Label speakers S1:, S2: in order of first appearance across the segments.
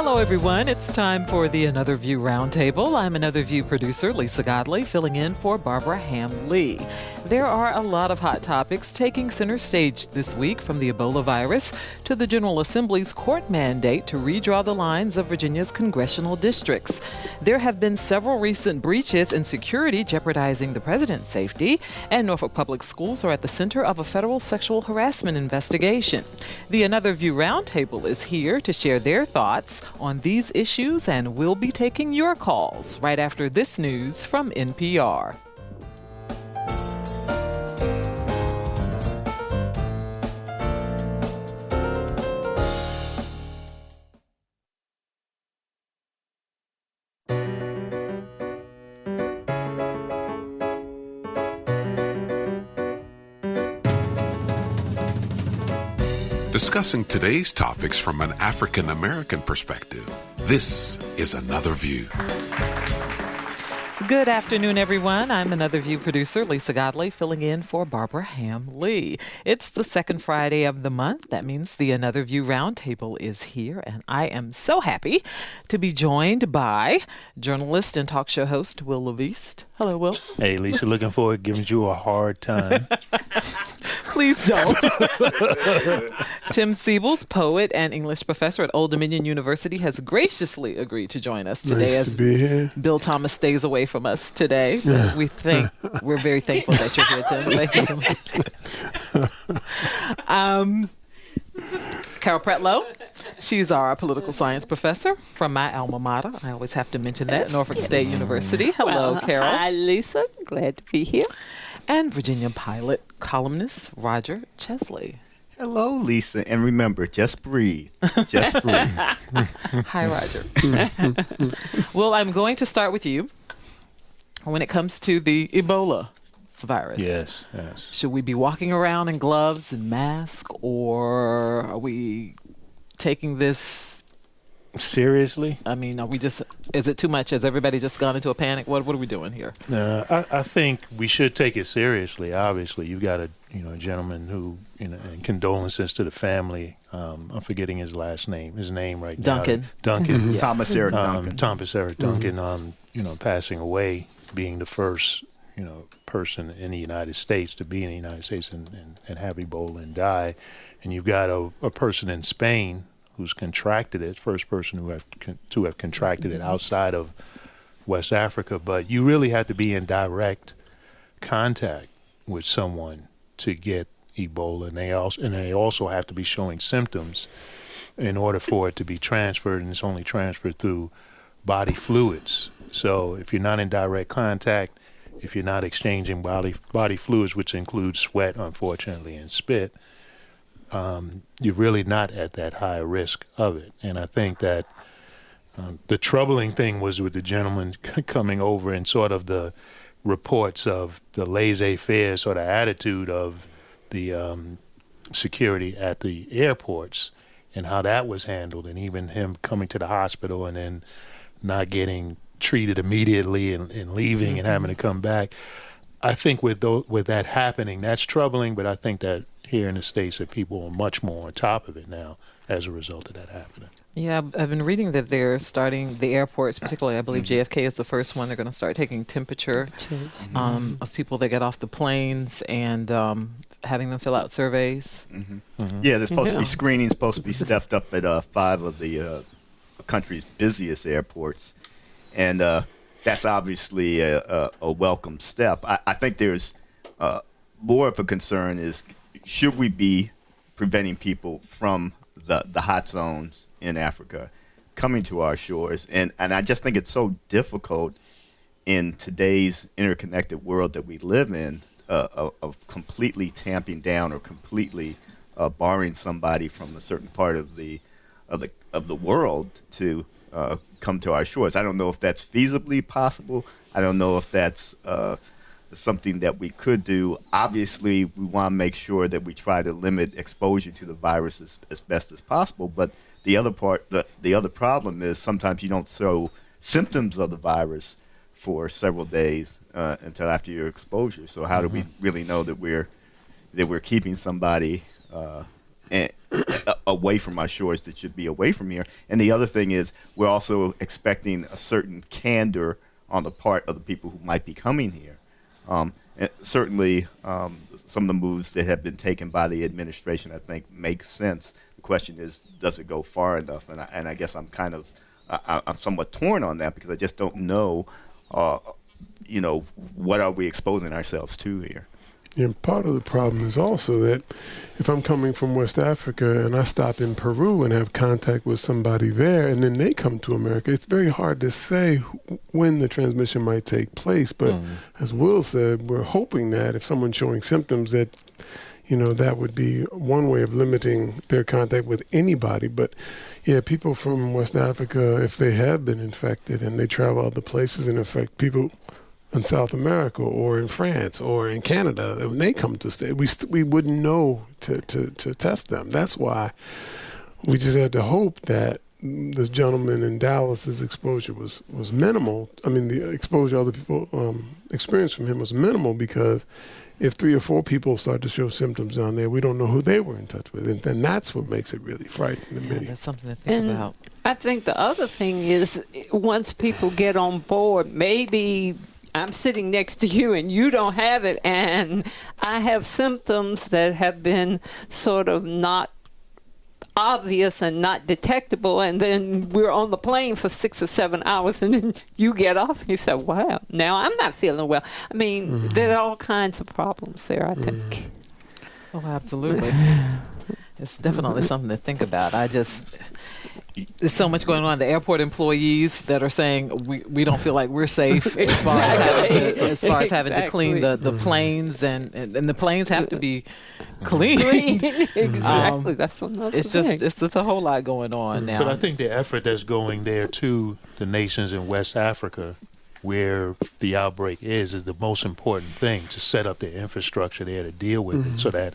S1: Hello, everyone. It's time for the Another View Roundtable. I'm Another View producer Lisa Godley, filling in for Barbara Ham-Lee. There are a lot of hot topics taking center stage this week, from the Ebola virus to the General Assembly's court mandate to redraw the lines of Virginia's congressional districts. There have been several recent breaches in security jeopardizing the president's safety, and Norfolk Public Schools are at the center of a federal sexual harassment investigation. The Another View Roundtable is here to share their thoughts on these issues, and we'll be taking your calls right after this news from NPR.
S2: Discussing today's topics from an African American perspective, this is Another View.
S1: Good afternoon, everyone. I'm Another View producer Lisa Godley, filling in for Barbara Ham-Lee. It's the second Friday of the month. That means the Another View Roundtable is here, and I am so happy to be joined by journalist and talk show host Wil LaVeist. Hello, Will.
S3: Hey, Lisa, looking forward to giving you a hard time.
S1: Please don't. Tim Seibles, poet and English professor at Old Dominion University, has graciously agreed to join us today.
S4: Nice to be here.
S1: Bill Thomas stays away from us today. We're very thankful that you're here, Tim. Carol Pretlow. She's our political science professor from my alma mater. I always have to mention that, Norfolk State University. Hello, Carol.
S5: Hi, Lisa. Glad to be here.
S1: And Virginia-Pilot columnist Roger Chesley.
S6: Hello, Lisa. And remember, just breathe. Just breathe.
S1: Hi, Roger. Well, I'm going to start with you when it comes to the Ebola virus.
S3: Yes.
S1: Should we be walking around in gloves and masks, or are we taking this
S3: seriously?
S1: I mean, is it too much? Has everybody just gone into a panic? What are we doing here?
S3: I think we should take it seriously. Obviously, you've got a gentleman who, and condolences to the family. I'm forgetting his last name. His name right now. Duncan.
S6: Yeah. Thomas Eric Duncan.
S3: Thomas Eric Duncan. Passing away, being the first, person in the United States to be in the United States and have Ebola and die. And you've got a person in Spain who's contracted it, first person to have contracted it outside of West Africa. But you really have to be in direct contact with someone to get Ebola, and they also have to be showing symptoms in order for it to be transferred, and it's only transferred through body fluids. So if you're not in direct contact, if you're not exchanging body fluids, which includes sweat, unfortunately, and spit, you're really not at that high risk of it. And I think that the troubling thing was with the gentleman coming over and sort of the reports of the laissez-faire sort of attitude of the security at the airports and how that was handled, and even him coming to the hospital and then not getting treated immediately and leaving and having to come back. I think with that happening, that's troubling, but I think that here in the States that people are much more on top of it now as a result of that happening.
S1: Yeah, I've been reading that they're starting the airports, particularly I believe JFK is the first one. They're going to start taking temperature of people that get off the planes and having them fill out surveys.
S6: Yeah, there's supposed to be screening, supposed to be stepped up at 5 of the country's busiest airports. And that's obviously a welcome step. I think there's more of a concern is, should we be preventing people from the hot zones in Africa coming to our shores? And I just think it's so difficult in today's interconnected world that we live in of completely tamping down or completely barring somebody from a certain part of the world to come to our shores. I don't know if that's feasibly possible. I don't know if that's something that we could do. Obviously, we want to make sure that we try to limit exposure to the virus as best as possible. But the other problem is sometimes you don't show symptoms of the virus for several days until after your exposure. So how do we really know that we're keeping somebody away from our shores that should be away from here. And the other thing is we're also expecting a certain candor on the part of the people who might be coming here. And certainly, some of the moves that have been taken by the administration, I think, make sense. The question is, does it go far enough? And I guess I'm somewhat torn on that because I just don't know, what are we exposing ourselves to here?
S4: And part of the problem is also that if I'm coming from West Africa and I stop in Peru and have contact with somebody there and then they come to America, it's very hard to say when the transmission might take place. But as Will said, we're hoping that if someone's showing symptoms that, that would be one way of limiting their contact with anybody. But yeah, people from West Africa, if they have been infected and they travel other places and infect people in South America or in France or in Canada, when they come to stay, we wouldn't know to test them. That's why we just had to hope that this gentleman in Dallas's exposure was minimal. I mean, the exposure other people experienced from him was minimal, because if 3 or 4 people start to show symptoms down there, we don't know who they were in touch with. And then that's what makes it really frightening to me.
S1: That's something to think about.
S5: I think the other thing is, once people get on board, maybe I'm sitting next to you and you don't have it, and I have symptoms that have been sort of not obvious and not detectable, and then we're on the plane for 6 or 7 hours, and then you get off and you say, wow, now I'm not feeling well. I mean, there are all kinds of problems there, I think.
S1: Oh, absolutely. It's definitely something to think about. There's so much going on. The airport employees that are saying we don't feel like we're safe as far as having to clean the planes, and the planes have to be clean.
S5: Exactly. That's another thing.
S1: It's a whole lot going on now.
S3: But I think the effort that's going there to the nations in West Africa, where the outbreak is the most important thing, to set up the infrastructure there to deal with it, so that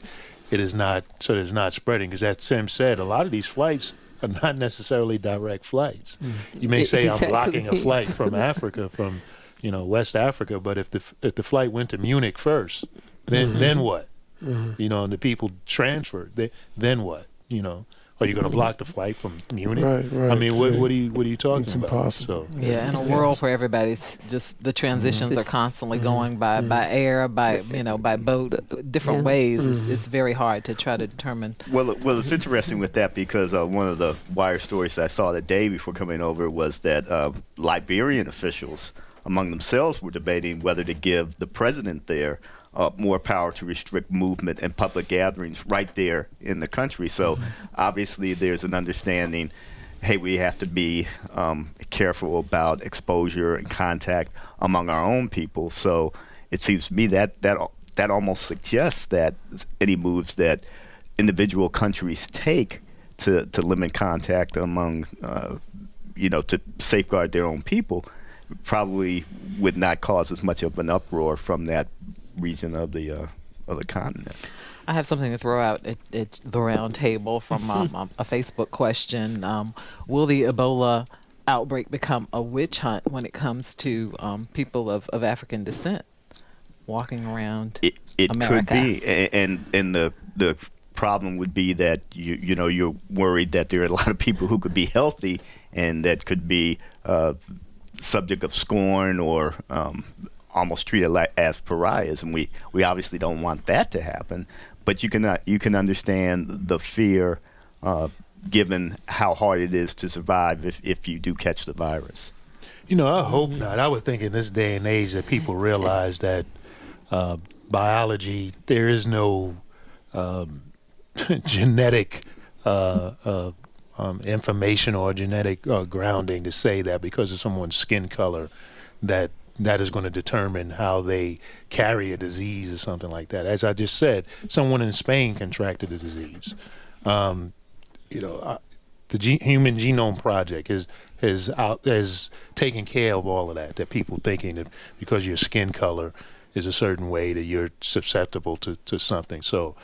S3: it's not spreading. Because as Tim said, a lot of these flights are not necessarily direct flights. You may say I'm blocking a flight from Africa, from West Africa, but if the flight went to Munich first, then what? And the people transferred, then what? Are you going to block the flight from Munich?
S4: Right.
S3: I mean, what are you talking
S4: it's
S3: about?
S4: Impossible.
S3: So,
S1: in a world where everybody's just, the transitions are constantly going by air, by boat, different ways. It's very hard to try to determine.
S6: Well, it's interesting with that, because one of the wire stories I saw the day before coming over was that Liberian officials among themselves were debating whether to give the president there more power to restrict movement and public gatherings right there in the country. So obviously there's an understanding, hey, we have to be careful about exposure and contact among our own people. So it seems to me that almost suggests that any moves that individual countries take to limit contact among, to safeguard their own people, probably would not cause as much of an uproar from that region of the continent.
S1: I have something to throw out at the round table from a Facebook question. Will the Ebola outbreak become a witch hunt when it comes to people of African descent walking around America?
S6: Could be, and the problem would be that you're worried that there are a lot of people who could be healthy and that could be subject of scorn or almost treated as pariahs, and we obviously don't want that to happen. But you can understand the fear, given how hard it is to survive if you do catch the virus.
S3: I hope not. I would think in this day and age that people realize that biology, there is no genetic information or genetic grounding to say that because of someone's skin color that is going to determine how they carry a disease or something like that. As I just said, someone in Spain contracted a disease. The Human Genome Project has taken care of all of that people thinking that because your skin color is a certain way that you're susceptible to something. So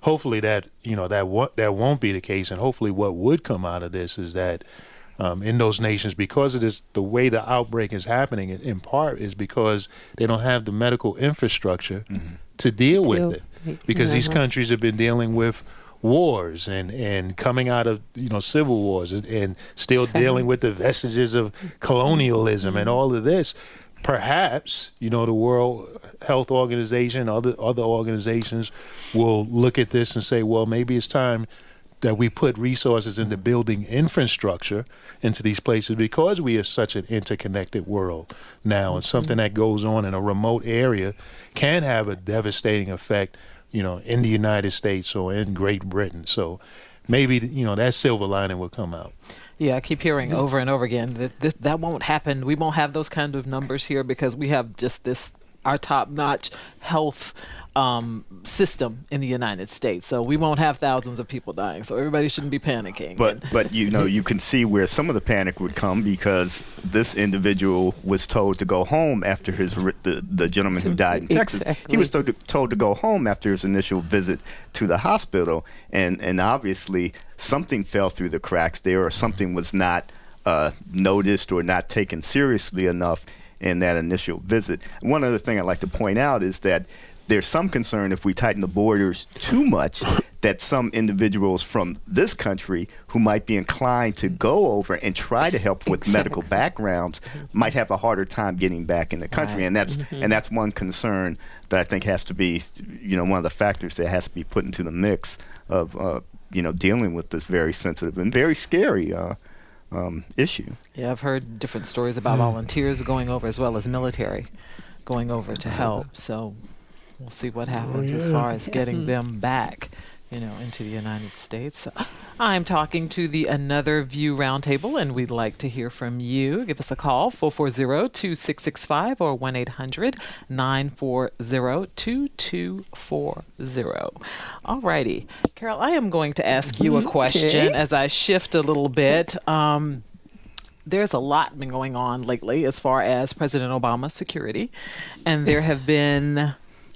S3: hopefully that won't be the case, and hopefully what would come out of this is that in those nations, because of this, the way the outbreak is happening in part is because they don't have the medical infrastructure to deal with it. Because these countries have been dealing with wars and coming out of civil wars and still dealing with the vestiges of colonialism and all of this. Perhaps the World Health Organization, other organizations will look at this and say, well, maybe it's time that we put resources into building infrastructure into these places, because we are such an interconnected world now, and something that goes on in a remote area can have a devastating effect, in the United States or in Great Britain. So maybe, that silver lining will come out.
S1: Yeah, I keep hearing over and over again that won't happen. We won't have those kind of numbers here because we have just our top-notch health system in the United States. So we won't have thousands of people dying. So everybody shouldn't be panicking.
S6: But you can see where some of the panic would come, because this individual was told to go home after the gentleman who died in Texas.
S5: Exactly.
S6: He was told to go home after his initial visit to the hospital, and obviously something fell through the cracks there, or something was not noticed or not taken seriously enough in that initial visit. One other thing I'd like to point out is that there's some concern, if we tighten the borders too much, that some individuals from this country who might be inclined to go over and try to help with medical backgrounds might have a harder time getting back in the country.
S1: Right.
S6: And that's one concern that I think has to be, one of the factors that has to be put into the mix of, dealing with this very sensitive and very scary issue.
S1: Yeah, I've heard different stories about volunteers going over as well as military going over to help. So we'll see what happens as far as getting them back, into the United States. I'm talking to the Another View Roundtable, and we'd like to hear from you. Give us a call, 440-2665 or 1-800-940-2240. All righty. Carol, I am going to ask you a question as I shift a little bit. There's a lot been going on lately as far as President Obama's security, and there have been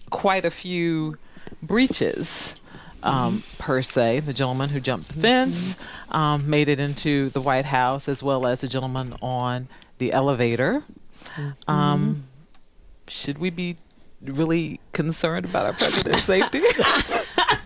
S1: quite a few breaches, per se. The gentleman who jumped the fence made it into the White House, as well as the gentleman on the elevator. Should we be really concerned about our president's safety?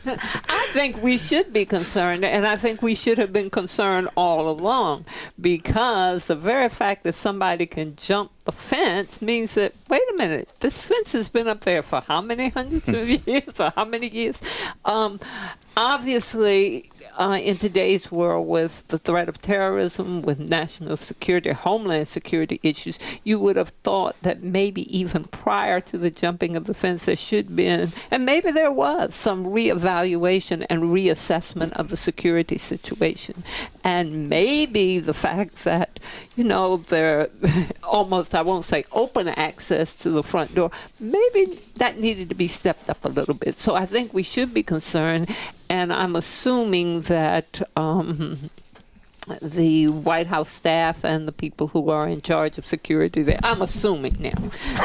S5: I think we should be concerned, and I think we should have been concerned all along, because the very fact that somebody can jump the fence means that, wait a minute, this fence has been up there for how many hundreds of years, or how many years? Obviously, in today's world, with the threat of terrorism, with national security, homeland security issues, you would have thought that maybe even prior to the jumping of the fence, there should have been, and maybe there was, some reevaluation and reassessment of the security situation. And maybe the fact that, there almost, I won't say open access to the front door, maybe that needed to be stepped up a little bit. So I think we should be concerned, and I'm assuming that the White House staff and the people who are in charge of security there, I'm assuming now,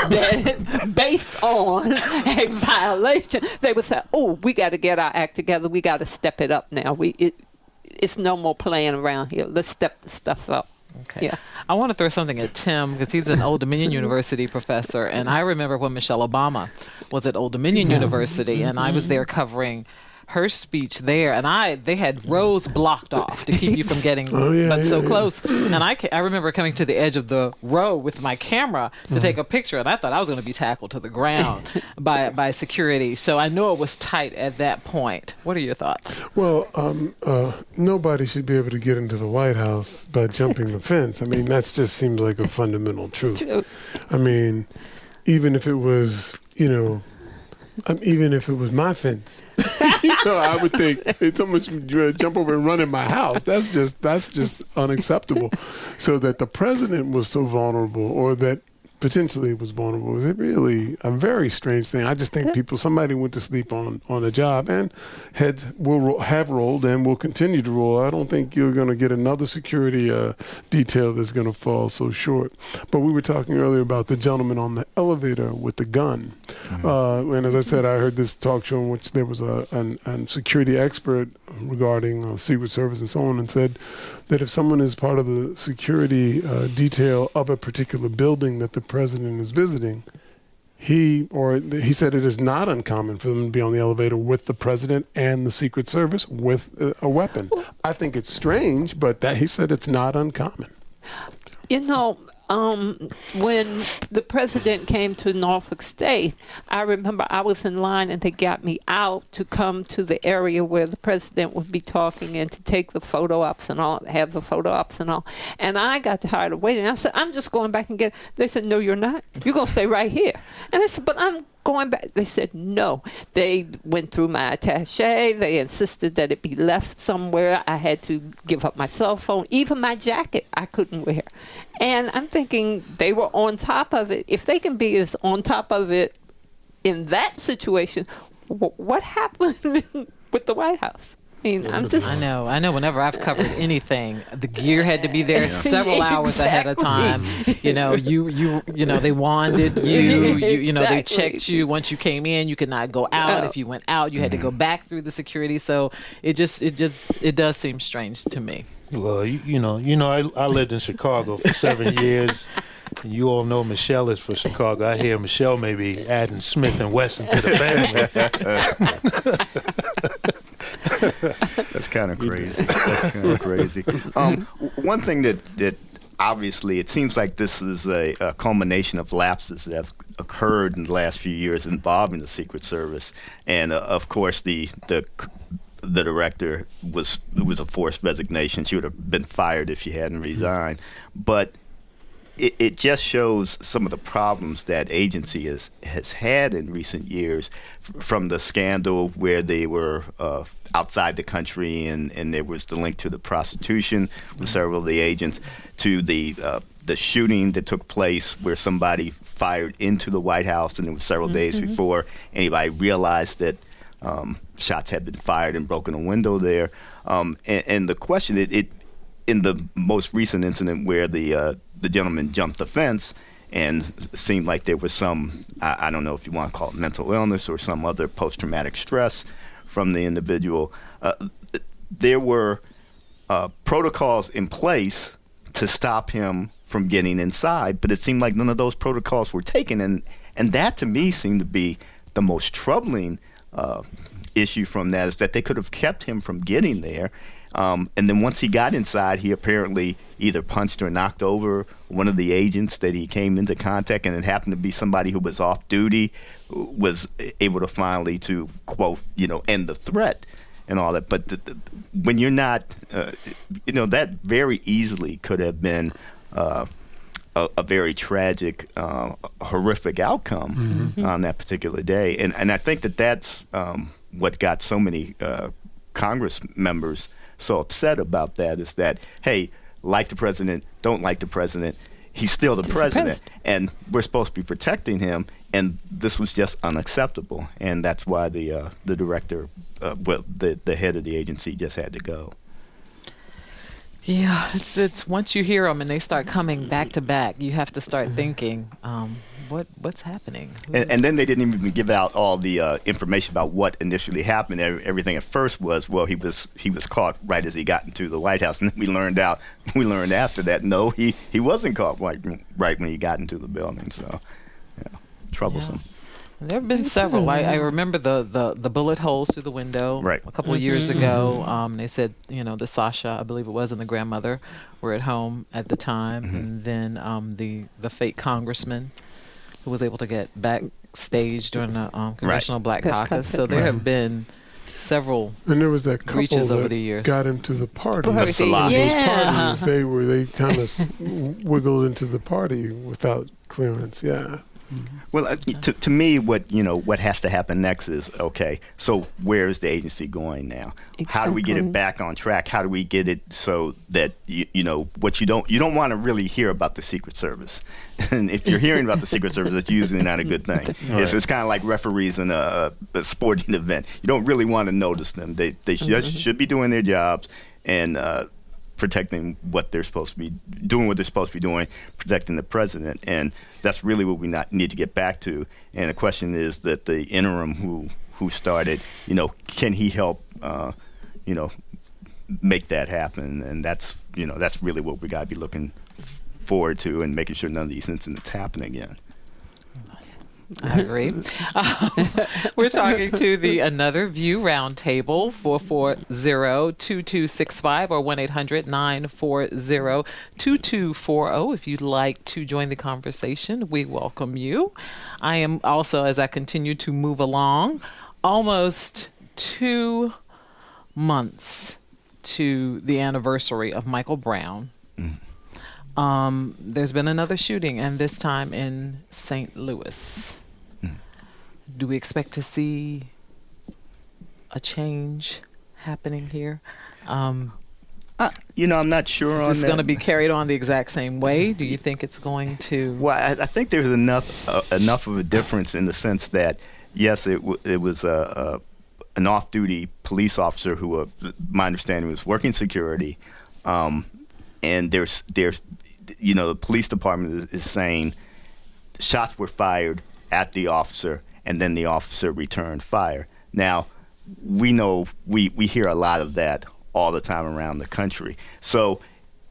S5: that based on a violation, they would say, we got to get our act together. We got to step it up now. It's no more playing around here. Let's step the stuff up.
S1: Okay.
S5: Yeah.
S1: I want to throw something at Tim, because he's an Old Dominion University professor, and I remember when Michelle Obama was at Old Dominion University, and I was there covering her speech there, and they had rows blocked off to keep you from getting so close. And I remember coming to the edge of the row with my camera to take a picture, and I thought I was going to be tackled to the ground by security. So I know it was tight at that point. What are your thoughts?
S4: Well, nobody should be able to get into the White House by jumping the fence. I mean, that just seems like a fundamental truth. I mean, even if it was, even if it was my fence, I would think someone should jump over and run in my house. That's just unacceptable. So that the president was so vulnerable, or that potentially was vulnerable, is it really a very strange thing. I just think somebody went to sleep on the job, and heads have rolled and will continue to roll. I don't think you're going to get another security detail that's going to fall so short. But we were talking earlier about the gentleman on the elevator with the gun. And as I said, I heard this talk show in which there was a security expert regarding Secret Service and so on, and said that if someone is part of the security detail of a particular building that the president is visiting, he said it is not uncommon for them to be on the elevator with the president and the Secret Service with a weapon. I think it's strange, but he said it's not uncommon.
S5: You know, when the president came to Norfolk State, I remember I was in line and they got me out to come to the area where the president would be talking and to take the photo ops and all, have the photo ops and all. And I got tired of waiting. I said, I'm just going back and get. They said, no, you're not. You're going to stay right here. And I said, but I'm going back. They said no. They went through my attaché. They insisted that it be left somewhere. I had to give up my cell phone. Even my jacket I couldn't wear. And I'm thinking they were on top of it. If they can be as on top of it in that situation, what happened with the White House? I mean,
S1: I know. Whenever I've covered anything, the gear had to be there several hours ahead of time. You know, they wanded you. They checked you once you came in. You could not go out. If you went out, you had to go back through the security. So it does seem strange to me.
S3: Well, I lived in Chicago for 7 years. And you all know Michelle is for Chicago. I hear Michelle may be adding Smith and Wesson to the family.
S6: That's kind of crazy. One thing that obviously it seems like this is a culmination of lapses that have occurred in the last few years involving the Secret Service, and of course the director was a forced resignation. She would have been fired if she hadn't resigned, but it just shows some of the problems that agency has had in recent years, from the scandal where they were outside the country and there was the link to the prostitution with several of the agents, to the shooting that took place where somebody fired into the White House and it was several days before anybody realized that shots had been fired and broken a window there. And the question, in the most recent incident where the gentleman jumped the fence and seemed like there was some, I don't know if you want to call it mental illness or some other post-traumatic stress from the individual. There were protocols in place to stop him from getting inside, but it seemed like none of those protocols were taken. And that to me seemed to be the most troubling issue from that, is that they could have kept him from getting there. And then once he got inside, he apparently either punched or knocked over one of the agents that he came into contact, and it happened to be somebody who was off duty, was able to finally to, quote, end the threat and all that. But when you're not, that very easily could have been a very tragic, horrific outcome on that particular day. And I think that's what got so many Congress members so upset about that, is that, hey, like the president, don't like the president, he's still the president, and we're supposed to be protecting him, and this was just unacceptable, and that's why the director, the head of the agency, just had to go.
S1: Yeah, it's once you hear them and they start coming back to back, you have to start thinking, what's happening?
S6: And then they didn't even give out all the information about what initially happened. Everything at first was, well, he was caught right as he got into the White House, and then we learned after that, no, he wasn't caught right when he got into the building. So, troublesome.
S1: Yeah. There have been several. I remember the bullet holes through the window a couple of years ago. They said, the Sasha, I believe it was, and the grandmother were at home at the time. And then the fake congressman who was able to get backstage during the Congressional Black Caucus. So there have been several
S4: and there was that couple
S1: breaches
S4: that
S1: over the years.
S4: Got into the party.
S5: Yeah.
S4: Those parties, they kind of wiggled into the party without clearance. Yeah.
S6: Well, to me, what has to happen next is, okay, so where is the agency going now? Exactly. How do we get it back on track? How do we get it so that what you don't want to really hear about the Secret Service, and if you're hearing about the Secret Service, it's usually not a good thing. Right. It's kind of like referees in a sporting event. You don't really want to notice them. They just should be doing their jobs and protecting what they're supposed to be doing, protecting the president, and that's really what we need to get back to. And the question is that the interim who started, can he help, make that happen? And that's really what we got to be looking forward to, and making sure none of these incidents happen again.
S1: I agree. We're talking to the Another View Roundtable, 440-2265 or 1-800-940-2240. If you'd like to join the conversation, we welcome you. I am also, as I continue to move along, almost 2 months to the anniversary of Michael Brown. There's been another shooting, and this time in St. Louis. Do we expect to see a change happening here?
S6: I'm not sure on that.
S1: Is this going to be carried on the exact same way? Do you think it's going to?
S6: Well, I think there's enough of a difference in the sense that, yes, it was an off-duty police officer who, my understanding, was working security, and there's the police department is saying shots were fired at the officer, and then the officer returned fire. Now, we know we hear a lot of that all the time around the country. So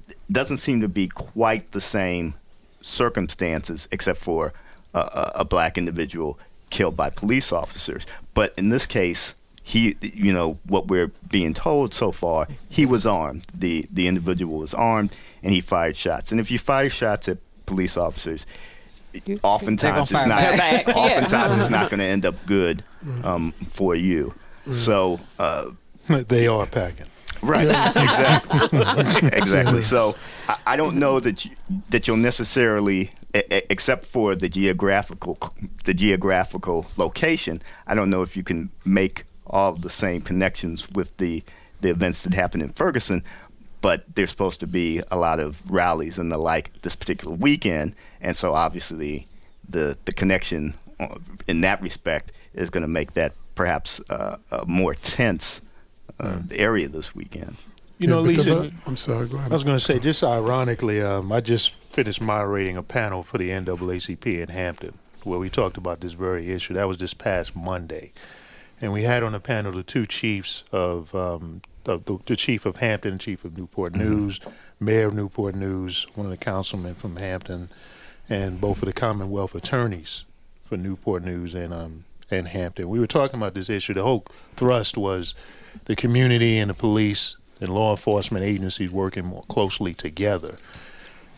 S6: it doesn't seem to be quite the same circumstances, except for a black individual killed by police officers. But in this case, what we're being told so far, he was armed. The individual was armed, and he fired shots. And if you fire shots at police officers, oftentimes it's not going to end up good for you. So
S3: they are packing.
S6: Right. Exactly. So I don't know that you'll necessarily, except for the geographical location, I don't know if you can make all the same connections with the events that happened in Ferguson, but there's supposed to be a lot of rallies and the like this particular weekend, and so obviously the connection in that respect is going to make that perhaps a more tense area this weekend.
S3: Lisa,
S4: I'm sorry, go ahead.
S3: I was going to say, just ironically, I just finished moderating a panel for the NAACP in Hampton where we talked about this very issue. That was this past Monday. And we had on the panel the two chiefs of the chief of Hampton, chief of Newport News, mayor of Newport News, one of the councilmen from Hampton, and both of the Commonwealth attorneys for Newport News and Hampton. We were talking about this issue. The whole thrust was the community and the police and law enforcement agencies working more closely together,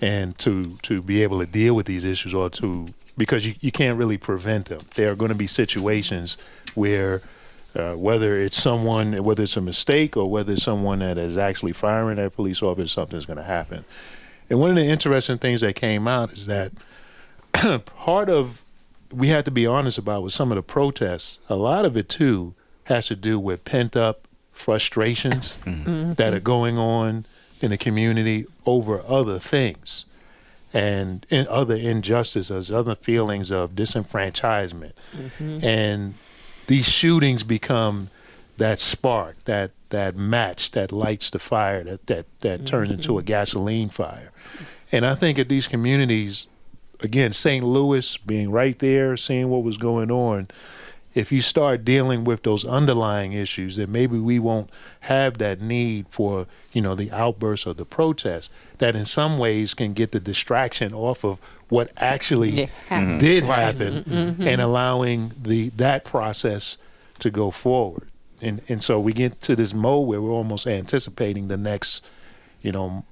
S3: and to be able to deal with these issues, because you can't really prevent them. There are going to be situations where whether it's a mistake or whether it's someone that is actually firing at a police officer, something's going to happen. And one of the interesting things that came out is that we had to be honest about with some of the protests, a lot of it too has to do with pent up frustrations that are going on in the community over other things and in other injustices, other feelings of disenfranchisement. And these shootings become that spark, that match that lights the fire, that turns into a gasoline fire. And I think at these communities, again, St. Louis being right there, seeing what was going on, if you start dealing with those underlying issues, then maybe we won't have that need for, the outbursts or the protests that in some ways can get the distraction off of what actually did happen and allowing that process to go forward. And so we get to this mode where we're almost anticipating the next,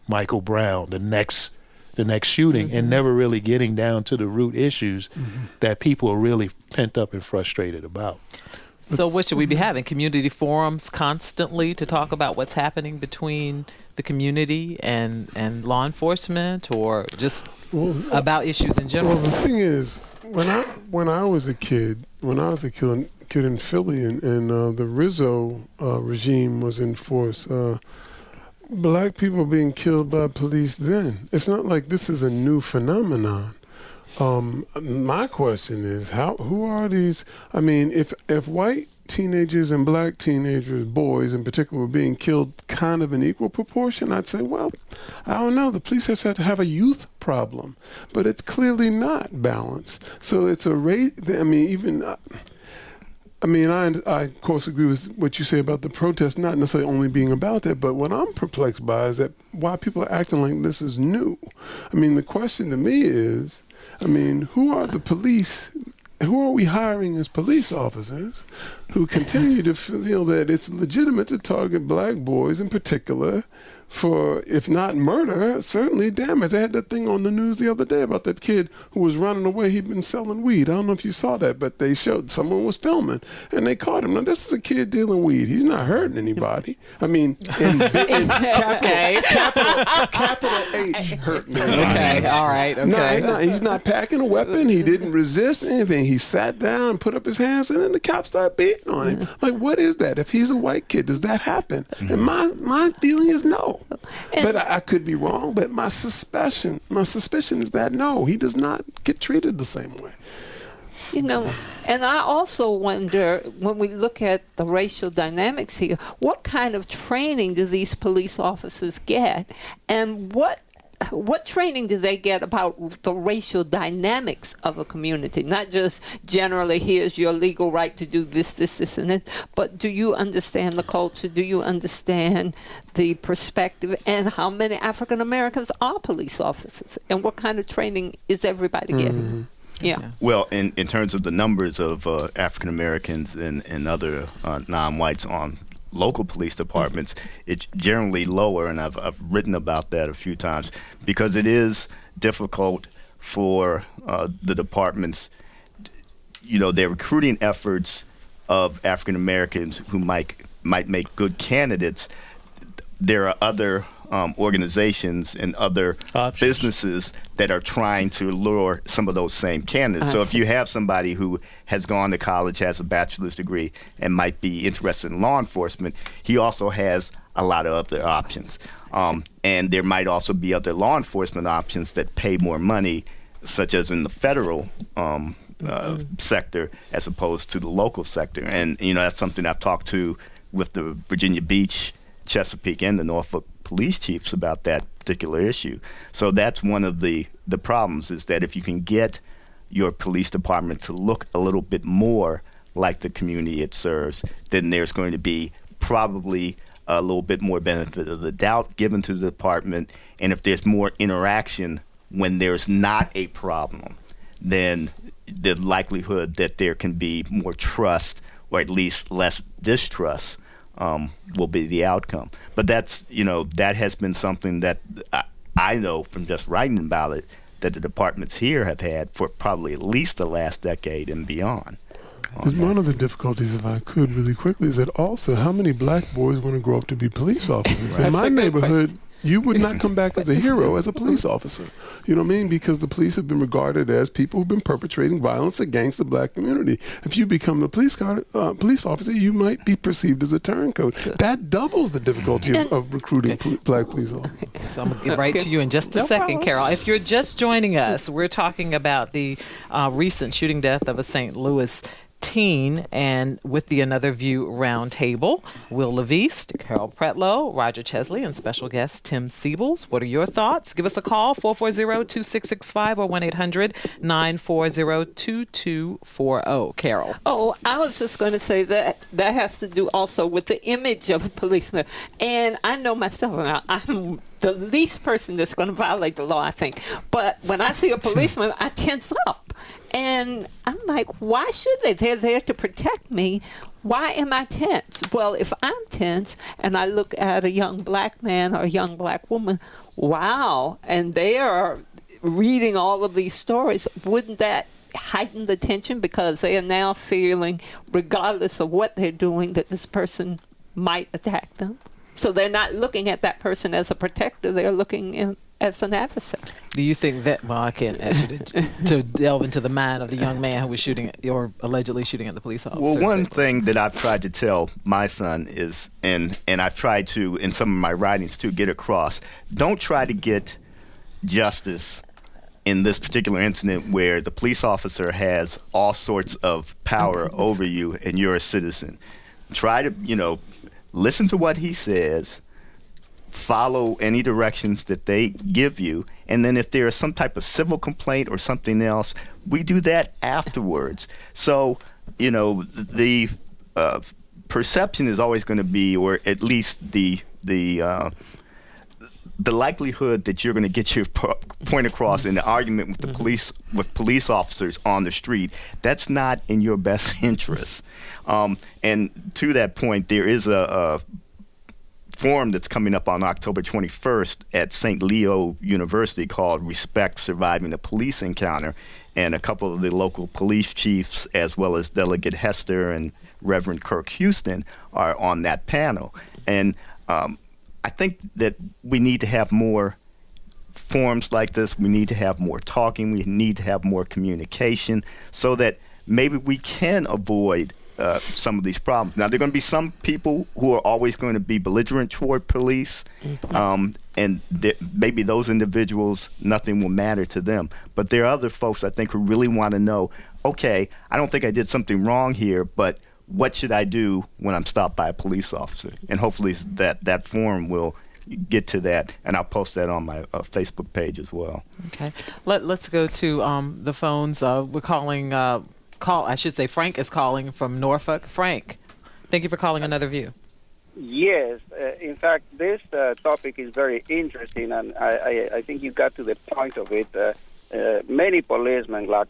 S3: Michael Brown, the next shooting, and never really getting down to the root issues that people are really pent up and frustrated about.
S1: So what should we be having? Community forums constantly to talk about what's happening between the community and law enforcement, or just about issues in general?
S4: Well, the thing is, when I was a kid in Philly and the Rizzo regime was in force, black people being killed by police then. It's not like this is a new phenomenon. My question is, who are these? I mean, if white teenagers and black teenagers, boys in particular, were being killed kind of in equal proportion, I'd say, well, I don't know. The police have to have a youth problem, but it's clearly not balanced. So it's a rate. I of course agree with what you say about the protest not necessarily only being about that, but what I'm perplexed by is that why people are acting like this is new. I mean, the question to me is, who are the police who are we hiring as police officers who continue to feel that it's legitimate to target black boys in particular for, if not murder, certainly damage? I had that thing on the news the other day about that kid who was running away. He'd been selling weed. I don't know if you saw that, but they showed someone was filming and they caught him. Now, this is a kid dealing weed. He's not hurting anybody. I mean, in capital H hurt me.
S1: Okay, all right, okay.
S4: No, he's not packing a weapon. He didn't resist anything. He sat down, put up his hands, and then the cops started beating on him. Like, what is that? If he's a white kid, does that happen? And my feeling is no. But I could be wrong. But my suspicion is that no, he does not get treated the same way.
S5: You know, and I also wonder, when we look at the racial dynamics here, what kind of training do these police officers get, and what training do they get about the racial dynamics of a community? Not just generally, here's your legal right to do this, and that, but do you understand the culture? Do you understand the perspective? And how many African Americans are police officers? And what kind of training is everybody getting? Yeah.
S6: Well, in terms of the numbers of African Americans and other non-whites on local police departments, it's generally lower, and I've written about that a few times, because it is difficult for the departments. You know, their recruiting efforts of African Americans who might make good candidates. There are other organizations and other businesses that are trying to lure some of those same candidates. So if you have somebody who has gone to college, has a bachelor's degree, and might be interested in law enforcement, he also has a lot of other options. And there might also be other law enforcement options that pay more money, such as in the federal sector as opposed to the local sector. And, you know, that's something I've talked to with the Virginia Beach, Chesapeake, and the Norfolk police chiefs about that particular issue. So that's one of the problems, is that if you can get your police department to look a little bit more like the community it serves, then there's going to be probably a little bit more benefit of the doubt given to the department. And if there's more interaction when there's not a problem, then the likelihood that there can be more trust, or at least less distrust, will be the outcome. But that's, you know, that has been something that I know from just writing about it, that the departments here have had for probably at least the last decade and beyond.
S4: One of the difficulties, if I could really quickly, is that also how many black boys want to grow up to be police officers? In my neighborhood, you would not come back as a hero as a police officer. You know what I mean? Because the police have been regarded as people who've been perpetrating violence against the black community. If you become a police officer, you might be perceived as a turncoat. That doubles the difficulty of recruiting black police officers.
S1: So I'm going to get right to you in just a second, Carol. If you're just joining us, we're talking about the recent shooting death of a St. Louis teen, and with the Another View Roundtable, Wil LaVeist, Carol Pretlow, Roger Chesley, and special guest Tim Seibles. What are your thoughts? Give us a call, 440-2665 or 1-800-940-2240. Carol.
S5: Oh, I was just going to say that has to do also with the image of a policeman. And I know myself, I'm the least person that's going to violate the law, I think. But when I see a policeman, I tense up. And I'm like, why should they? They're there to protect me. Why am I tense? Well, if I'm tense and I look at a young black man or a young black woman, wow, and they are reading all of these stories, wouldn't that heighten the tension, because they are now feeling, regardless of what they're doing, that this person might attack them? So they're not looking at that person as a protector. They're looking as an adversary.
S1: Do you think that, well, I can't ask you to delve into the mind of the young man who was shooting or allegedly shooting at the police officer?
S6: Well, one thing that I've tried to tell my son is, and I've tried to, in some of my writings too, get across, don't try to get justice in this particular incident where the police officer has all sorts of power over you and you're a citizen. Try to, listen to what he says, follow any directions that they give you, and then if there is some type of civil complaint or something else, we do that afterwards. So, the perception is always going to be, or at least the the likelihood that you're going to get your point across in the argument with the police officers on the street, that's not in your best interest. And to that point, there is a forum that's coming up on October 21st at St. Leo University called Respect Surviving the Police Encounter. And a couple of the local police chiefs, as well as Delegate Hester and Reverend Kirk Houston, are on that panel. And I think that we need to have more forums like this. We need to have more talking. We need to have more communication so that maybe we can avoid some of these problems. Now, there are going to be some people who are always going to be belligerent toward police, and maybe those individuals, nothing will matter to them. But there are other folks, I think, who really want to know, okay, I don't think I did something wrong here, but what should I do when I'm stopped by a police officer? And hopefully that forum will get to that, and I'll post that on my Facebook page as well.
S1: Okay. Let's go to the phones. We're calling, I should say Frank is calling from Norfolk. Frank, thank you for calling Another View.
S7: Yes. In fact, this topic is very interesting, and I think you got to the point of it. Many policemen lack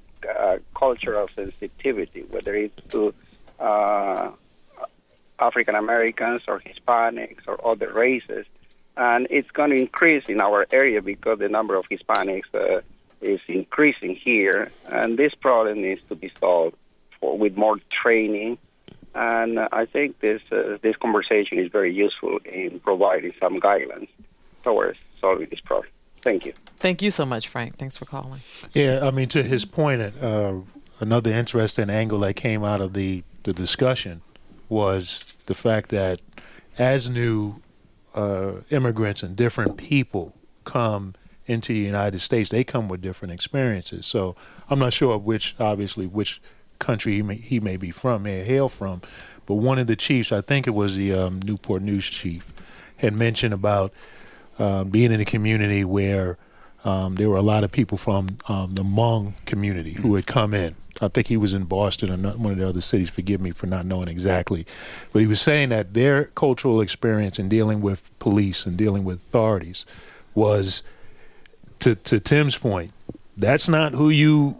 S7: cultural sensitivity, whether it's to African Americans or Hispanics or other races, and it's going to increase in our area because the number of Hispanics is increasing here, and this problem needs to be solved with more training. And I think this conversation is very useful in providing some guidelines towards solving this problem. Thank you.
S1: Thank you so much, Frank. Thanks for calling.
S3: Yeah, I mean, to his point, another interesting angle that came out of the discussion was the fact that as new immigrants and different people come into the United States, they come with different experiences. So I'm not sure which country he may be from, may hail from, but one of the chiefs, I think it was the Newport News chief, had mentioned about being in a community where there were a lot of people from the Hmong community who had come in. I think he was in Boston or one of the other cities. Forgive me for not knowing exactly. But he was saying that their cultural experience in dealing with police and dealing with authorities was, to Tim's point, that's not who you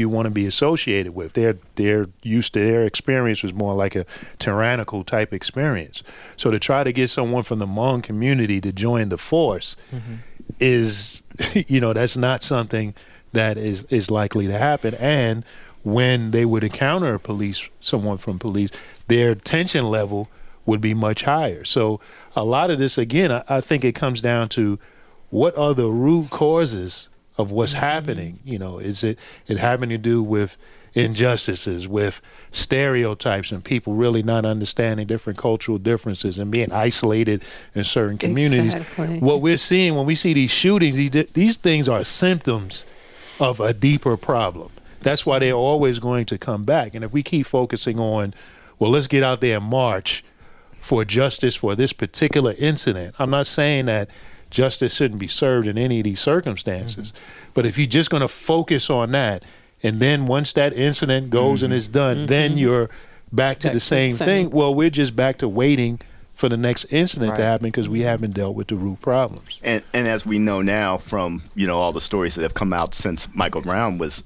S3: want to be associated with. They're used to, their experience was more like a tyrannical type experience. So to try to get someone from the Hmong community to join the force is, that's not something that is likely to happen. And when they would encounter someone from police, their tension level would be much higher. So a lot of this, again, I think it comes down to what are the root causes of what's happening. Is it having to do with injustices, with stereotypes, and people really not understanding different cultural differences and being isolated in certain communities?
S5: Exactly.
S3: What we're seeing when we see these shootings, these things are symptoms of a deeper problem. That's why they're always going to come back. And if we keep focusing on, well, let's get out there and march for justice for this particular incident. I'm not saying that justice shouldn't be served in any of these circumstances. But if you're just going to focus on that, and then once that incident goes and is done, then you're back to the same thing. Well, we're just back to waiting for the next incident to happen because we haven't dealt with the root problems.
S6: And as we know now from all the stories that have come out since Michael Brown was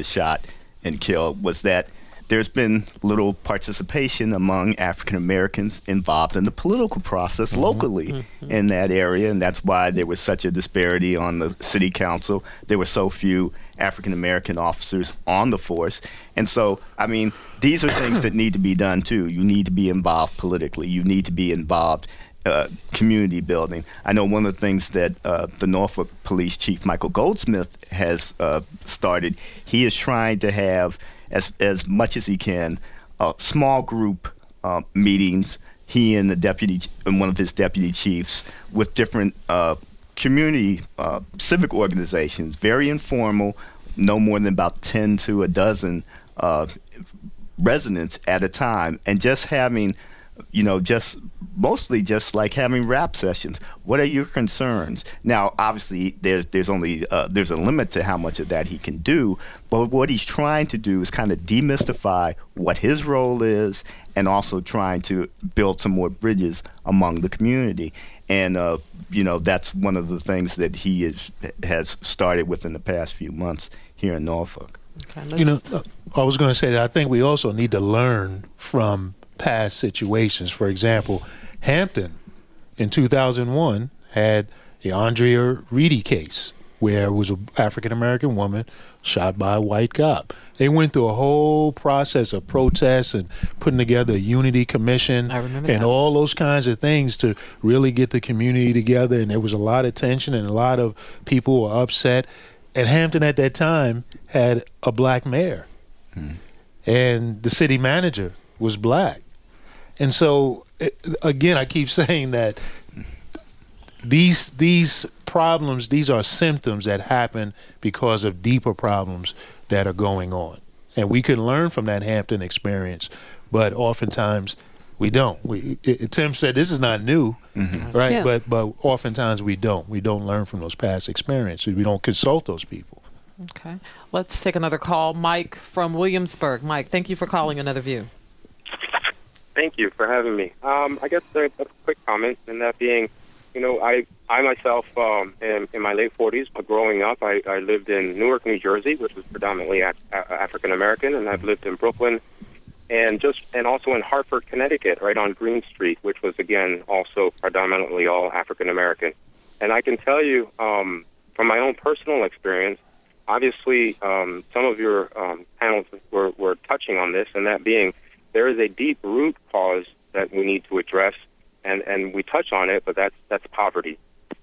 S6: shot and killed, was that there's been little participation among African Americans involved in the political process locally in that area, and that's why there was such a disparity on the city council. There were so few African American officers on the force. And so, I mean, these are things that need to be done too. You need to be involved politically. You need to be involved community building. I know one of the things that the Norfolk Police Chief Michael Goldsmith has started, he is trying to have as much as he can small group meetings, he and one of his deputy chiefs, with different community civic organizations, very informal, no more than about 10 to a dozen residents at a time, and just having, mostly just like having rap sessions. What are your concerns? Now, obviously, there's only there's a limit to how much of that he can do, but what he's trying to do is kind of demystify what his role is, and also trying to build some more bridges among the community. And that's one of the things that he has started within the past few months here in Norfolk.
S1: Okay,
S3: I was going to say that I think we also need to learn from past situations. For example, Hampton in 2001 had the Andrea Reedy case, where it was an African-American woman shot by a white cop. They went through a whole process of protests and putting together a unity commission and all those kinds of things to really get the community together. And there was a lot of tension and a lot of people were upset. And Hampton at that time had a black mayor. And the city manager was black. And so, again, I keep saying that these problems, these are symptoms that happen because of deeper problems that are going on. And we can learn from that Hampton experience, but oftentimes we don't. Tim said this is not new, right? Yeah. But oftentimes we don't. We don't learn from those past experiences. We don't consult those people.
S1: Okay. Let's take another call. Mike from Williamsburg. Mike, thank you for calling Another View.
S8: Thank you for having me. I guess a quick comment, and that being, I myself, in my late 40s, but growing up, I lived in Newark, New Jersey, which was predominantly African American, and I've lived in Brooklyn, and also in Hartford, Connecticut, right on Green Street, which was again also predominantly all African American. And I can tell you, from my own personal experience, obviously, some of your panelists were touching on this, and that being, there is a deep root cause that we need to address. And we touch on it, but that's poverty.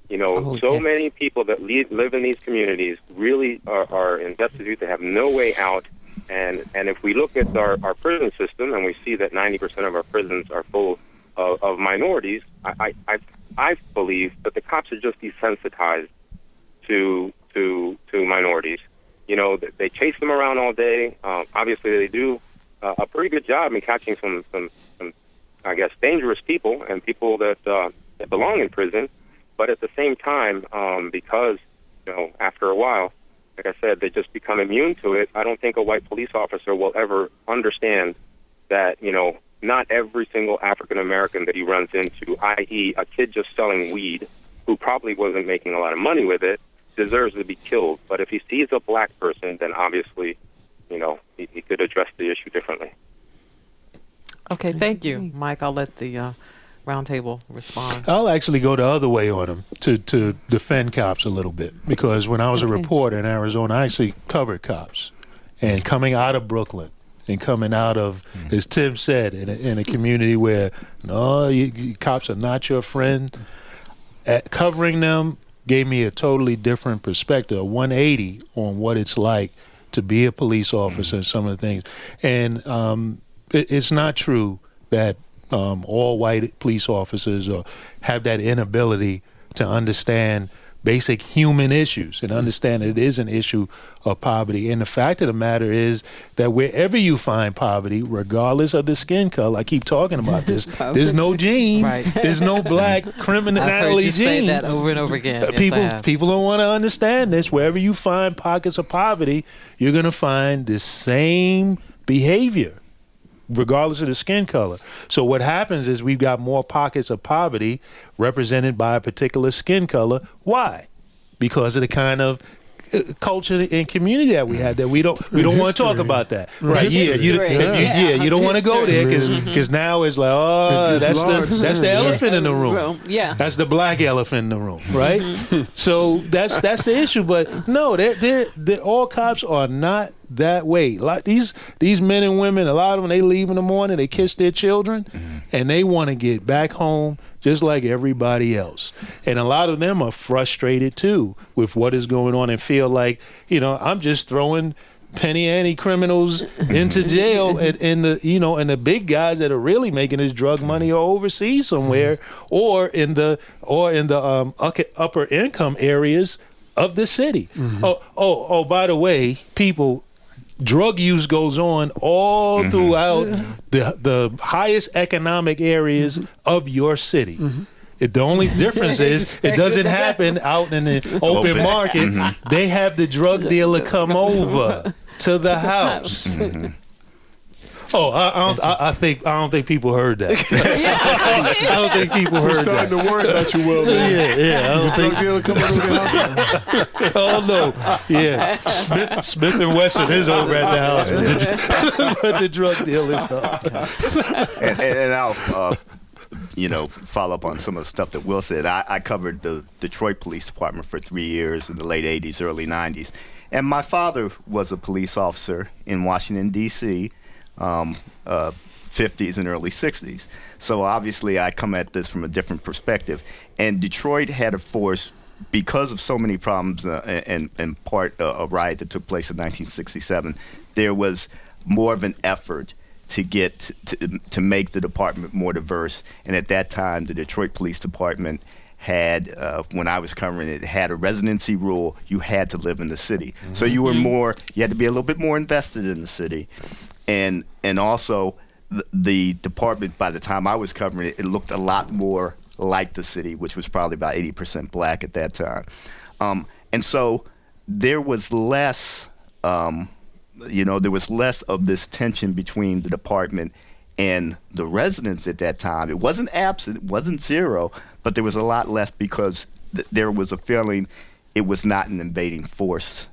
S8: Many people that live in these communities really are destitute. They have no way out. And if we look at our prison system and we see that 90% of our prisons are full of minorities, I believe that the cops are just desensitized to minorities. They chase them around all day. Obviously, they do a pretty good job in catching some I guess, dangerous people and people that belong in prison. But at the same time, because, after a while, like I said, they just become immune to it, I don't think a white police officer will ever understand that, not every single African-American that he runs into, i.e. a kid just selling weed who probably wasn't making a lot of money with it, deserves to be killed. But if he sees a black person, then obviously, he could address the issue differently.
S1: Okay, thank you, Mike. I'll let the roundtable respond.
S3: I'll actually go the other way on them to defend cops a little bit, because when I was a reporter in Arizona, I actually covered cops. And coming out of Brooklyn and coming out of, as Tim said, in a community where, cops are not your friend, covering them gave me a totally different perspective, a 180 on what it's like to be a police officer and some of the things. And it's not true that all white police officers have that inability to understand basic human issues and understand that it is an issue of poverty. And the fact of the matter is that wherever you find poverty, regardless of the skin color, I keep talking about this, there's no gene, there's no black criminality
S1: I've heard you
S3: gene.
S1: say that over and over again. Yes,
S3: people don't want to understand this. Wherever you find pockets of poverty, you're going to find this same behavior, regardless of the skin color. So what happens is we've got more pockets of poverty represented by a particular skin color. Why? Because of the kind of culture and community that we had that we don't want to talk about that. Right. You don't want to go there because now it's like, that's the elephant in the room.
S5: Yeah.
S3: That's the black elephant in the room, right? So that's the issue. But no, all cops are not that way. Like these men and women, a lot of them, they leave in the morning, they kiss their children, and they want to get back home just like everybody else. And a lot of them are frustrated too with what is going on and feel like, I'm just throwing penny ante criminals into jail, and the big guys that are really making this drug money are overseas somewhere, or in the upper income areas of the city. By the way, people, drug use goes on all throughout the highest economic areas of your city. The only difference is it doesn't happen out in the open market. They have the drug dealer come over to the house. Oh, I don't think people heard that. I don't think people heard that.
S4: Starting to worry about you, Will.
S3: Yeah. I don't think.
S4: Dealer coming over the house?
S3: Oh no, yeah. Smith and Wesson is over at the house, but the drug dealer stuff.
S6: And I'll follow up on some of the stuff that Will said. I covered the Detroit Police Department for 3 years in the late 80s, early 90s. And my father was a police officer in Washington, D.C., 50s and early 60s. So obviously I come at this from a different perspective. And Detroit had a force, because of so many problems and part a riot that took place in 1967, there was more of an effort to get to make the department more diverse. And at that time, the Detroit Police Department had, when I was covering it, had a residency rule. You had to live in the city. Mm-hmm. So you had to be a little bit more invested in the city. And also the department, by the time I was covering it, it looked a lot more like the city, which was probably about 80% black at that time. And so there was less, there was less of this tension between the department and the residents at that time. It wasn't absent, it wasn't zero, but there was a lot less because there was a feeling it was not an invading force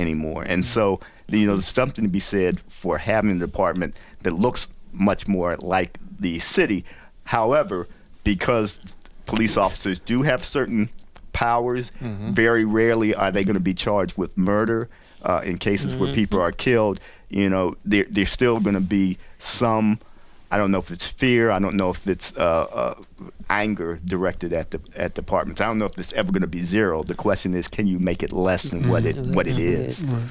S6: anymore. And so, there's something to be said for having a department that looks much more like the city. However, because police officers do have certain powers, very rarely are they going to be charged with murder in cases where people are killed. There's still going to be some, I don't know if it's fear, I don't know if it's anger directed at departments. I don't know if it's ever going to be zero. The question is, can you make it less than what it is?
S4: Right.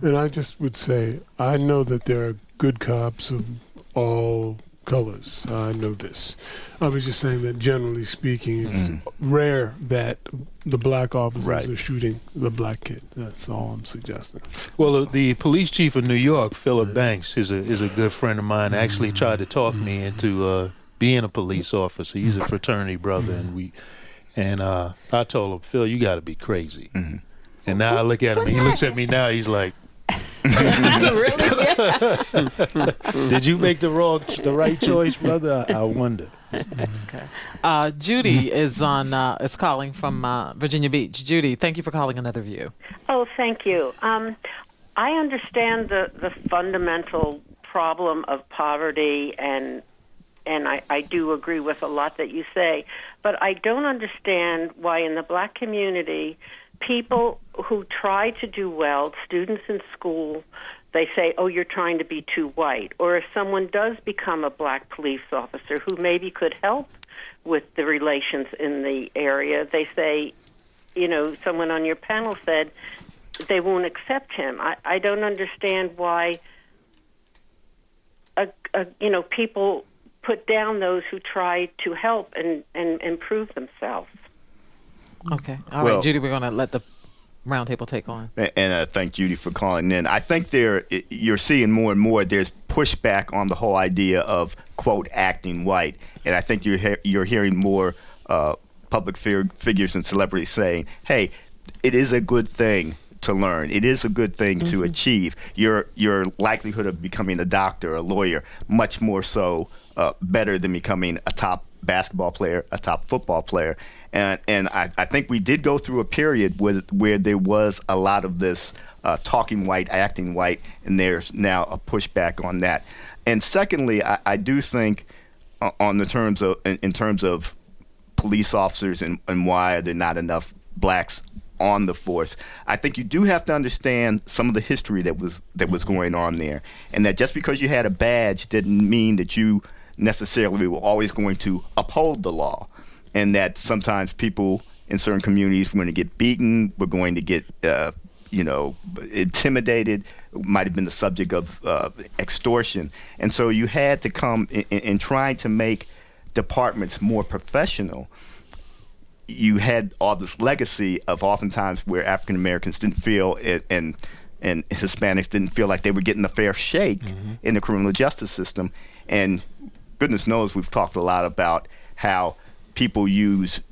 S4: And I just would say, I know that there are good cops of all colors. I know this. I was just saying that generally speaking, it's rare that the black officers are shooting the black kid. That's all I'm suggesting.
S3: Well, the police chief of New York, Philip Banks, is a good friend of mine. Actually tried to talk me into being a police officer. He's a fraternity brother, and I told him, Phil, you got to be crazy. And now I look at him, and he looks at me now. He's like,
S5: Really? Yeah.
S3: did you make the right choice, brother? I wonder.
S1: Okay. Judy is calling from Virginia Beach. Judy, thank you for calling Another View.
S9: Oh, thank you. I understand the fundamental problem of poverty, and I do agree with a lot that you say, but I don't understand why in the black community, people who try to do well, students in school, they say, oh, you're trying to be too white. Or if someone does become a black police officer who maybe could help with the relations in the area, they say, someone on your panel said they won't accept him. I don't understand why, people put down those who try to help and improve themselves.
S1: Okay. All right, Judy, we're going to let the roundtable take on.
S6: And thank Judy for calling in. I think you're seeing more and more there's pushback on the whole idea of, quote, acting white. And I think you're hearing more public figures and celebrities saying, hey, it is a good thing to learn. It is a good thing to achieve. Your likelihood of becoming a doctor, a lawyer, much more so better than becoming a top basketball player, a top football player. And I think we did go through a period where there was a lot of this talking white, acting white, and there's now a pushback on that. And secondly, I do think in terms of police officers and why there are not enough blacks on the force, I think you do have to understand some of the history that was going on there, and that just because you had a badge didn't mean that you necessarily were always going to uphold the law. And that sometimes people in certain communities were going to get beaten, were going to get, intimidated, might have been the subject of extortion. And so you had to come in trying to make departments more professional. You had all this legacy of oftentimes where African Americans didn't feel it, and Hispanics didn't feel like they were getting a fair shake in the criminal justice system. And goodness knows we've talked a lot about how people use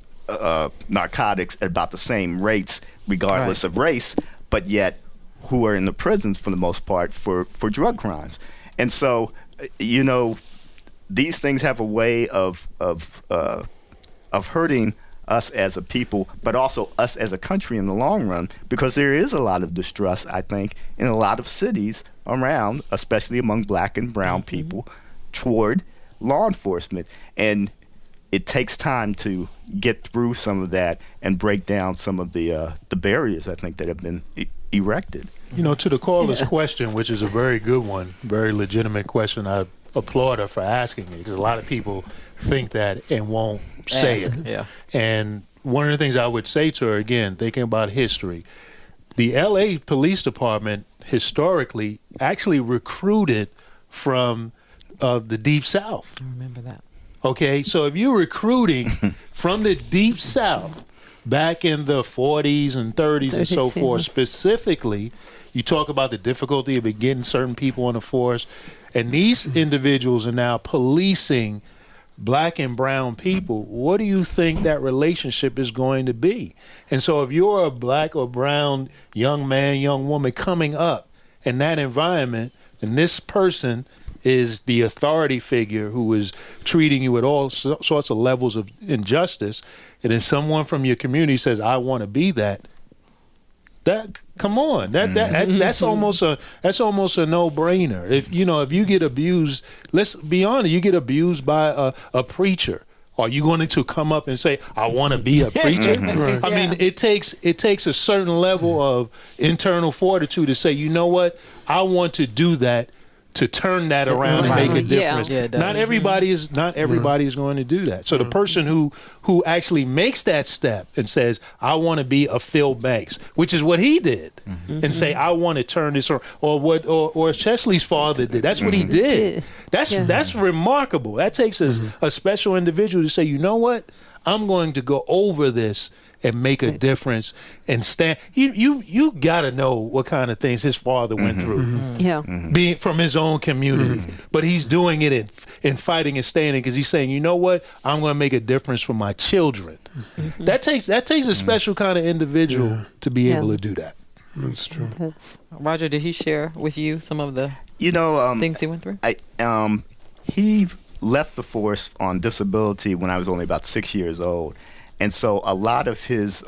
S6: narcotics at about the same rates regardless of race, but yet who are in the prisons for the most part for drug crimes. And so, these things have a way of hurting us as a people, but also us as a country in the long run, because there is a lot of distrust, I think, in a lot of cities around, especially among black and brown people, toward law enforcement. And it takes time to get through some of that and break down some of the barriers, I think, that have been erected.
S3: To the caller's question, which is a very good one, very legitimate question, I applaud her for asking it, because a lot of people think that and won't say it.
S1: Yeah.
S3: And one of the things I would say to her, again, thinking about history, the LA Police Department historically actually recruited from the Deep South.
S1: I remember that.
S3: Okay, so if you're recruiting from the Deep South back in the 40s and 30s and so forth, specifically, you talk about the difficulty of getting certain people on the force, and these individuals are now policing black and brown people. What do you think that relationship is going to be? And so if you're a black or brown young man, young woman coming up in that environment, and this person is the authority figure who is treating you at all sorts of levels of injustice, and then someone from your community says, I want to be that, come on, that's almost a no-brainer. If you get abused, let's be honest, you get abused by a preacher, are you going to come up and say, I want to be a preacher?
S4: Right.
S3: I mean, it takes a certain level of internal fortitude to say, you know what, I want to do that, to turn that around and make a difference.
S1: Yeah, it does.
S3: Not everybody is going to do that. So the person who actually makes that step and says, I want to be a Phil Banks, which is what he did, and say, I want to turn this around, or Chesley's father did. That's what he did. That's remarkable. That takes a special individual to say, you know what, I'm going to go over this and make a difference and stand. You got to know what kind of things his father went through. Being from his own community, but he's doing it in fighting and standing because he's saying, you know what, I'm going to make a difference for my children. That takes a special kind of individual to be able to do that.
S4: That's true.
S1: Roger, did he share with you some of the things he went through?
S6: He left the force on disability when I was only about 6 years old. And so a lot of his,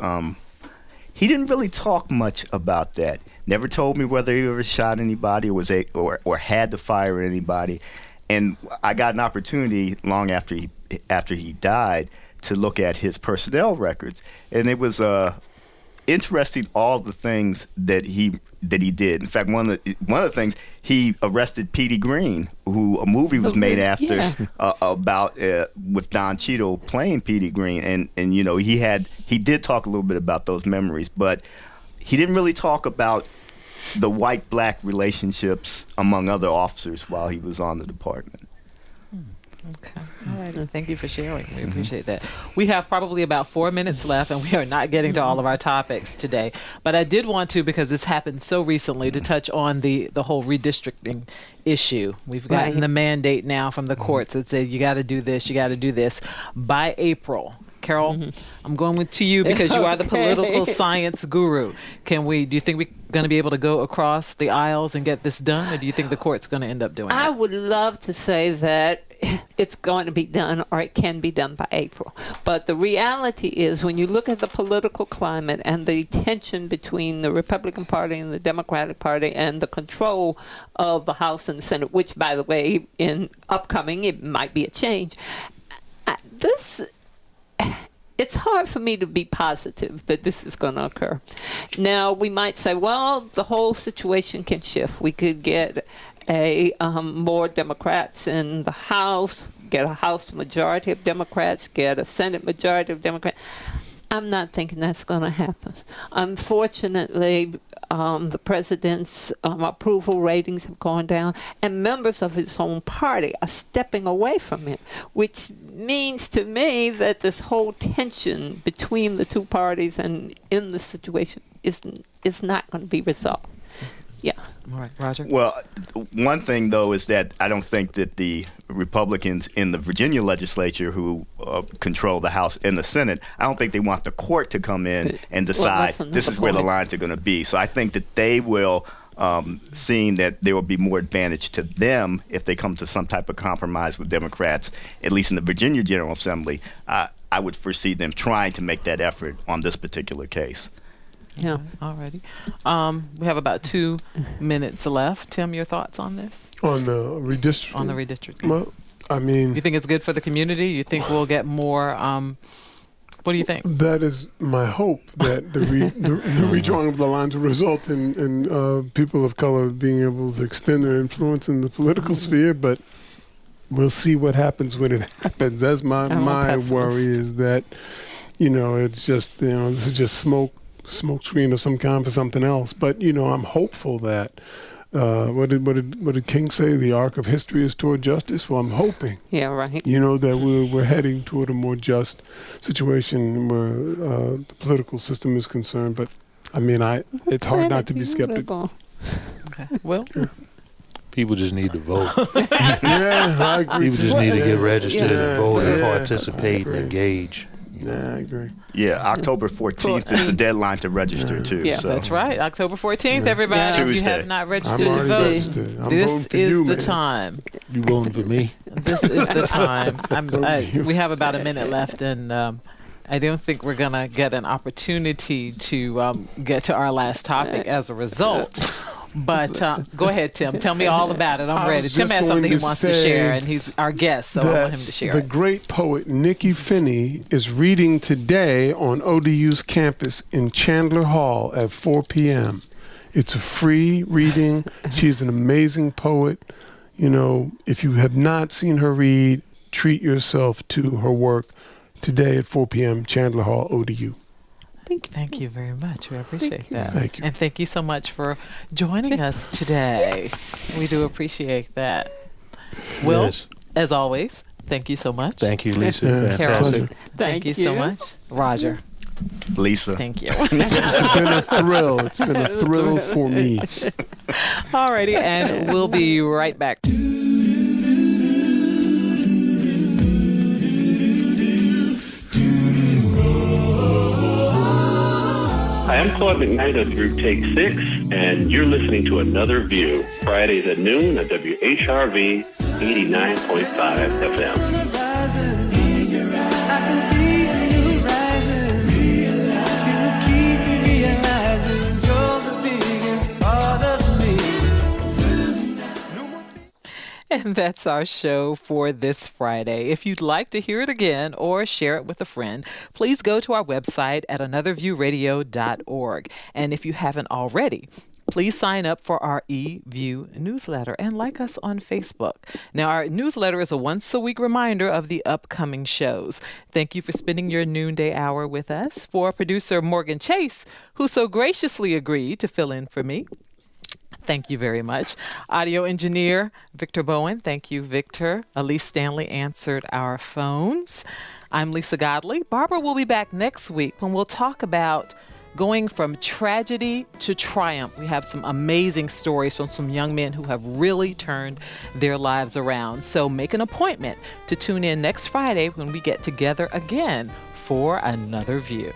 S6: he didn't really talk much about that. Never told me whether he ever shot anybody or had to fire anybody. And I got an opportunity long after he died to look at his personnel records, and it was interesting, all the things that he did. In fact, one of the things, he arrested Petey Greene, who a movie was made after about with Don Cheadle playing Petey Greene, and he did talk a little bit about those memories, but he didn't really talk about the white-black relationships among other officers while he was on the department.
S1: Okay. All right. Thank you for sharing. We appreciate that. We have probably about 4 minutes left, and we are not getting to all of our topics today. But I did want to, because this happened so recently, to touch on the whole redistricting issue. We've gotten the mandate now from the courts that say you got to do this, you got to do this by April. Carol, I'm going to you because you are the political science guru. Do you think we're going to be able to go across the aisles and get this done, or do you think the court's going to end up doing it?
S5: I would love to say that it's going to be done or it can be done by April. But the reality is, when you look at the political climate and the tension between the Republican Party and the Democratic Party and the control of the House and the Senate, which, by the way, in upcoming, it might be a change. It's hard for me to be positive that this is going to occur. Now, we might say, well, the whole situation can shift. We could get more Democrats in the House, get a House majority of Democrats, get a Senate majority of Democrats. I'm not thinking that's going to happen. Unfortunately, the president's approval ratings have gone down, and members of his own party are stepping away from him, which means to me that this whole tension between the two parties and in the situation is not going to be resolved. Yeah.
S1: All right, Roger.
S6: Well, one thing, though, is that I don't think that the Republicans in the Virginia legislature who control the House and the Senate, I don't think they want the court to come in and decide this is where the lines are going to be. So I think that they will seeing that there will be more advantage to them if they come to some type of compromise with Democrats, at least in the Virginia General Assembly, I would foresee them trying to make that effort on this particular case.
S1: Yeah, alrighty. We have about 2 minutes left. Tim, your thoughts on this?
S4: On the redistricting?
S1: On the redistricting.
S4: Well, I mean...
S1: You think it's good for the community? You think we'll get more... what do you think?
S4: That is my hope, that the redrawing of the lines will result in people of color being able to extend their influence in the political sphere, but we'll see what happens when it happens. That's my worry, is that, it's just, this is just smoke screen of some kind for something else. But, I'm hopeful that, what did King say? The arc of history is toward justice. Well, I'm hoping.
S5: Yeah, right.
S4: That we're heading toward a more just situation where the political system is concerned. But I mean, it's hard not to be skeptical.
S1: Okay. Well.
S3: Yeah. People just need to vote.
S4: Yeah, I agree.
S3: People just need to get registered and vote and participate and engage.
S4: Yeah, I agree.
S6: Yeah, October 14th is the deadline to register, too.
S1: Yeah,
S6: so.
S1: That's right. October 14th, everybody. If you have not registered to vote, this is the time.
S3: You voting for me?
S1: This is the time. We have about a minute left, and I don't think we're going to get an opportunity to get to our last topic as a result. But go ahead, Tim. Tell me all about it. I'm ready. Tim has something he wants to share, and he's our guest, so I want him to share
S4: the
S1: it.
S4: great poet Nikki Finney is reading today on ODU's campus in Chandler Hall at 4 p.m. It's a free reading. She's an amazing poet. If you have not seen her read, treat yourself to her work today at 4 p.m. Chandler Hall, ODU.
S1: Thank you very much. We appreciate that.
S4: Thank you.
S1: And thank you so much for joining us today.
S5: Yes.
S1: We do appreciate that. Wil, as always, thank you so much.
S3: Thank you, Lisa.
S1: Carol,
S3: Fantastic.
S1: thank you so much. Roger,
S6: Lisa.
S1: thank you.
S4: It's been a thrill. It's been a thrill for me.
S1: Alrighty, and we'll be right back.
S10: Hi, I'm Claude McKnight of Group Take 6, and you're listening to Another View, Fridays at noon at WHRV 89.5 FM.
S1: And that's our show for this Friday. If you'd like to hear it again or share it with a friend, please go to our website at anotherviewradio.org. And if you haven't already, please sign up for our eView newsletter and like us on Facebook. Now, our newsletter is a once-a-week reminder of the upcoming shows. Thank you for spending your noonday hour with us. For producer Morgan Chase, who so graciously agreed to fill in for me, thank you very much. Audio engineer Victor Bowen. Thank you, Victor. Elise Stanley answered our phones. I'm Lisa Godley. Barbara will be back next week when we'll talk about going from tragedy to triumph. We have some amazing stories from some young men who have really turned their lives around. So make an appointment to tune in next Friday when we get together again for Another View.